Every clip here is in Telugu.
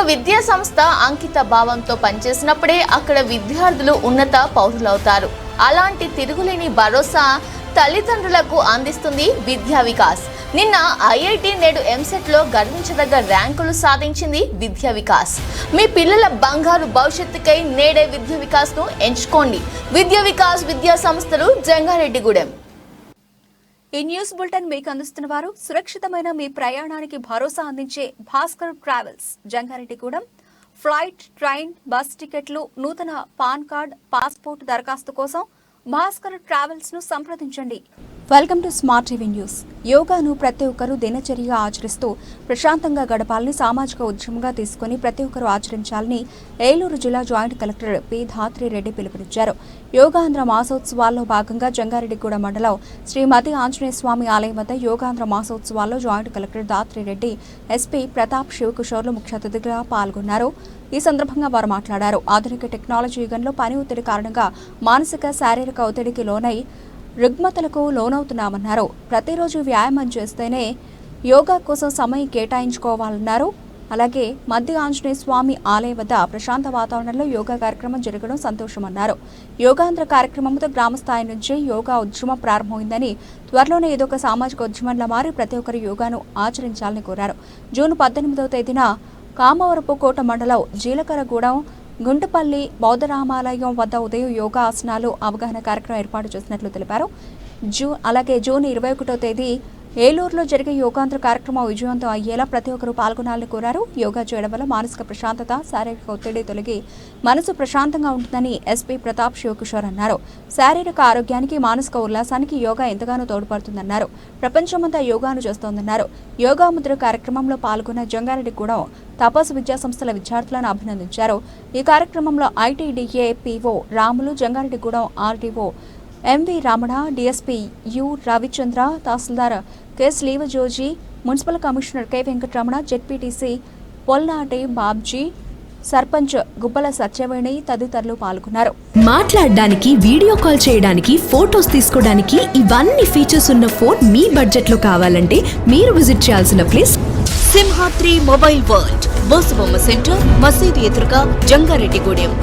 విద్యా సంస్థ అంకిత భావంతో పనిచేసినప్పుడే అక్కడ విద్యార్థులు ఉన్నత పౌరులవుతారు. అలాంటి తిరుగులేని భరోసా తల్లిదండ్రులకు అందిస్తుంది విద్యా వికాస్. నిన్న ఐఐటి నేడు ఎంసెట్లో గర్వించదగ్గ ర్యాంకులు సాధించింది విద్యా వికాస్. మీ పిల్లల బంగారు భవిష్యత్తుకై నేడే విద్యా వికాస్ను ఎంచుకోండి. విద్యా వికాస్ విద్యా సంస్థలు జంగారెడ్డిగూడెం. ఈ న్యూస్ బులెటిన్ మీకు అందిస్తున్న వారు సురక్షితమైన మీ ప్రయాణానికి భరోసా అందించే Bhaskar travels Jangareddygudem. Flight, train, bus టికెట్లు, నూతన పాన్ కార్డ్, పాస్పోర్ట్ దరఖాస్తు కోసం భాస్కర్ ట్రావెల్స్ ను సంప్రదించండి. Welcome to smart TV news. యోగాను ప్రతి ఒక్కరూ దినచర్యగా ఆచరిస్తూ ప్రశాంతంగా గడపాలని సామాజిక ఉద్యమంగా తీసుకుని ప్రతి ఒక్కరూ ఆచరించాలని ఏలూరు జిల్లా జాయింట్ కలెక్టర్ పి ధాత్రిరెడ్డి పిలుపునిచ్చారు. యోగాంధ్ర మాసోత్సవాల్లో భాగంగా జంగారెడ్డిగూడెం మండలం శ్రీ మతి ఆంజనేయ స్వామి ఆలయం వద్ద యోగాంధ్ర మాసోత్సవాల్లో joint collector Dhatri Reddy, SP Pratap శివకిషోర్లు ముఖ్య అతిథిగా పాల్గొన్నారు. ఈ సందర్భంగా వారు మాట్లాడారు. ఆధునిక టెక్నాలజీ యుగంలో పని ఒత్తిడి కారణంగా మానసిక, శారీరక ఒత్తిడికి లోనై రుగ్మతలకు లోనవుతున్నామన్నారు. ప్రతిరోజు వ్యాయామం చేస్తేనే యోగా కోసం సమయం కేటాయించుకోవాలన్నారు. అలాగే మధ్య ఆంజనేయ స్వామి ఆలయం వద్ద ప్రశాంత వాతావరణంలో యోగా కార్యక్రమం జరగడం సంతోషమన్నారు. యోగాంధ్ర కార్యక్రమంతో గ్రామ స్థాయి నుంచి యోగా ఉద్యమం ప్రారంభమైందని, త్వరలోనే ఏదో ఒక సామాజిక ఉద్యమంలా మారి ప్రతి ఒక్కరు యోగాను ఆచరించాలని కోరారు. జూన్ 18వ తేదీన కామవరపు కోట మండలం జీలకర్రగూడెం గుంటపల్లి బౌద్ధరామాలయం వద్ద ఉదయం యోగా ఆసనాలు అవగాహన కార్యక్రమం ఏర్పాటు చేసినట్లు తెలిపారు. అలాగే జూన్ 21వ తేదీ ఏలూరులో జరిగే యోగాంధ్ర కార్యక్రమం విజయవంతం అయ్యేలా ప్రతి ఒక్కరూ పాల్గొనాలని కోరారు. యోగా చేయడం వల్ల మానసిక ప్రశాంతత, శారీరక ఒత్తిడి తొలగి మనసు ప్రశాంతంగా ఉంటుందని ఎస్పీ ప్రతాప్ శివకిషోర్ అన్నారు. శారీరక ఆరోగ్యానికి, మానసిక ఉల్లాసానికి యోగా ఎంతగానో తోడ్పడుతుందన్నారు. ప్రపంచమంతా యోగాను చేస్తోందన్నారు. యోగా ముద్ర కార్యక్రమంలో పాల్గొన్న జంగారెడ్డిగూడెం తపస్సు విద్యా సంస్థల విద్యార్థులను అభినందించారు. ఈ కార్యక్రమంలో ITDA PO Ramulu, Jangareddygudem RDO MV Ramana, DSP U Ravichandra, tahsildar K Srivajoji, municipal commissioner K Venkataramana, ZPTC Polnati Babji, sarpanch Gubbala Satyaveni తదితరులు పాల్గొన్నారు. మాట్లాడడానికి, వీడియో కాల్ చేయడానికి, ఫోటోస్ తీసుకోవడానికి ఇవన్నీ ఫీచర్స్ ఉన్న ఫోన్ మీ బడ్జెట్ లో కావాలంటే మీరు విజిట్ చేయాల్సిన place Simhadri mobile world, బోసుబొమ్మ centre, మసీదు ఎదురుగా, జంగారెడ్డిగూడెం.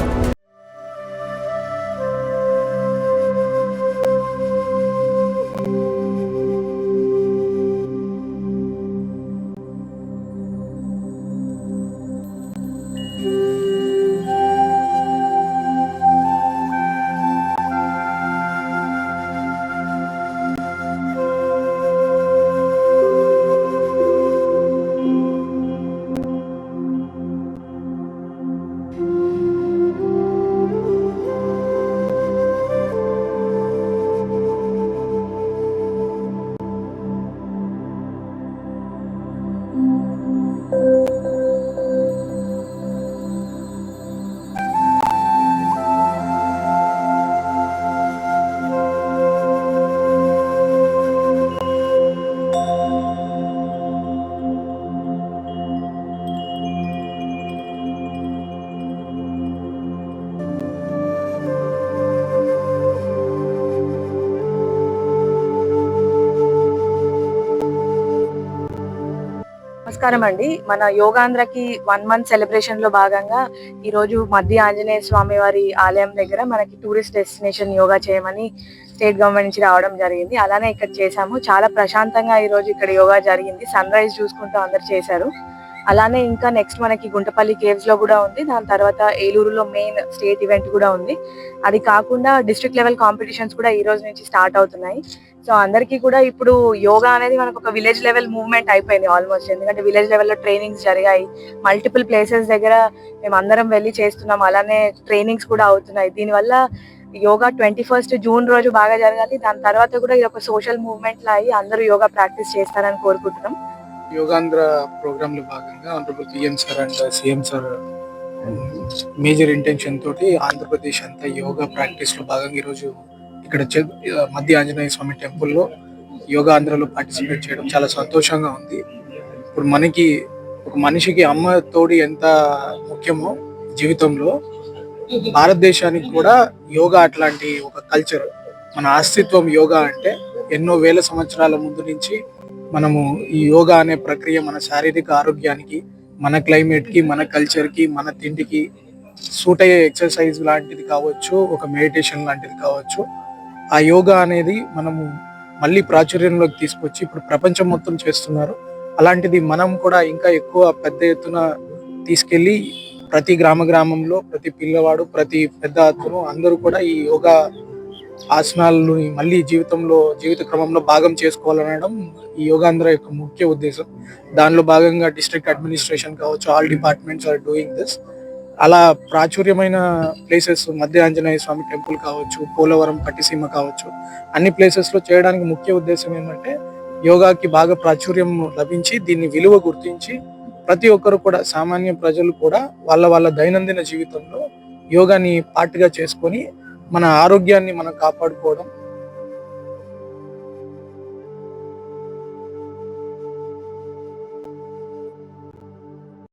నమస్కారం అండి. మన యోగాంధ్రకి 1 month సెలబ్రేషన్ లో భాగంగా ఈ రోజు మధ్య ఆంజనేయ స్వామి వారి ఆలయం దగ్గర మనకి టూరిస్ట్ డెస్టినేషన్ యోగా చేయమని స్టేట్ గవర్నమెంట్ నుంచి రావడం జరిగింది. అలానే ఇక్కడ చేసాము. చాలా ప్రశాంతంగా ఈ రోజు ఇక్కడ యోగా జరిగింది. సన్ రైజ్ చూసుకుంటూ అందరు చేశారు. అలానే ఇంకా నెక్స్ట్ మనకి గుంటపల్లి కేవ్స్ లో కూడా ఉంది. దాని తర్వాత ఏలూరులో మెయిన్ స్టేట్ ఈవెంట్ కూడా ఉంది. అది కాకుండా డిస్ట్రిక్ట్ లెవెల్ కాంపిటీషన్స్ కూడా ఈ రోజు నుంచి స్టార్ట్ అవుతున్నాయి. సో అందరికీ కూడా ఇప్పుడు యోగా అనేది మనకు ఒక విలేజ్ లెవెల్ మూవ్మెంట్ అయిపోయింది ఆల్మోస్ట్. ఎందుకంటే విలేజ్ లెవెల్లో ట్రైనింగ్స్ జరిగాయి. మల్టిపుల్ ప్లేసెస్ దగ్గర మేము అందరం వెళ్ళి చేస్తున్నాం. అలానే ట్రైనింగ్స్ కూడా అవుతున్నాయి. దీనివల్ల యోగా 21st జూన్ రోజు బాగా జరగాలి. దాని తర్వాత కూడా ఇది ఒక సోషల్ మూవ్మెంట్ లా అయ్యి అందరూ యోగా ప్రాక్టీస్ చేస్తారని కోరుకుంటున్నాం. యోగాంధ్ర ప్రోగ్రామ్ లో భాగంగా Andhra Pradesh PM sir and CM sir major intention తోటి ఆంధ్రప్రదేశ్ అంతా యోగా ప్రాక్టీస్ లో భాగంగా ఈరోజు ఇక్కడ మధ్య ఆంజనేయ స్వామి టెంపుల్లో యోగా ఆంధ్రలో పార్టిసిపేట్ చేయడం చాలా సంతోషంగా ఉంది. ఇప్పుడు మనకి ఒక మనిషికి అమ్మ తోడి ఎంత ముఖ్యమో జీవితంలో, భారతదేశానికి కూడా యోగా అట్లాంటి ఒక కల్చర్. మన అస్తిత్వం యోగా అంటే ఎన్నో వేల సంవత్సరాల ముందు నుంచి మనము ఈ యోగా అనే ప్రక్రియ మన శారీరక ఆరోగ్యానికి, మన క్లైమేట్ కి, మన కల్చర్ కి, మన తిండికి సూట్ అయ్యే ఎక్సర్సైజ్ లాంటిది కావచ్చు, ఒక మెడిటేషన్ లాంటిది కావచ్చు. ఆ యోగా అనేది మనము మళ్ళీ ప్రాచుర్యంలోకి తీసుకొచ్చి ఇప్పుడు ప్రపంచం మొత్తం చేస్తున్నారు. అలాంటిది మనం కూడా ఇంకా ఎక్కువ పెద్ద ఎత్తున తీసుకెళ్లి ప్రతి గ్రామంలో ప్రతి పిల్లవాడు, ప్రతి పెద్ద అతను అందరూ కూడా ఈ యోగా ఆసనాలను మళ్ళీ జీవిత క్రమంలో భాగం చేసుకోవాలనడం ఈ యోగాంధ్ర యొక్క ముఖ్య ఉద్దేశం. దానిలో భాగంగా డిస్ట్రిక్ట్ అడ్మినిస్ట్రేషన్ కావచ్చు, all departments are doing this. అలా ప్రాచుర్యమైన ప్లేసెస్ మధ్య ఆంజనేయ స్వామి టెంపుల్ కావచ్చు, పోలవరం పట్టిసీమ కావచ్చు, అన్ని ప్లేసెస్ లో చేయడానికి ముఖ్య ఉద్దేశం ఏంటంటే యోగాకి బాగా ప్రాచుర్యం లభించి దీన్ని విలువ గుర్తించి ప్రతి ఒక్కరు కూడా, సామాన్య ప్రజలు కూడా వాళ్ళ దైనందిన జీవితంలో యోగాని పార్ట్గా చేసుకొని మన ఆరోగ్యాన్ని మనం కాపాడుకోవడం,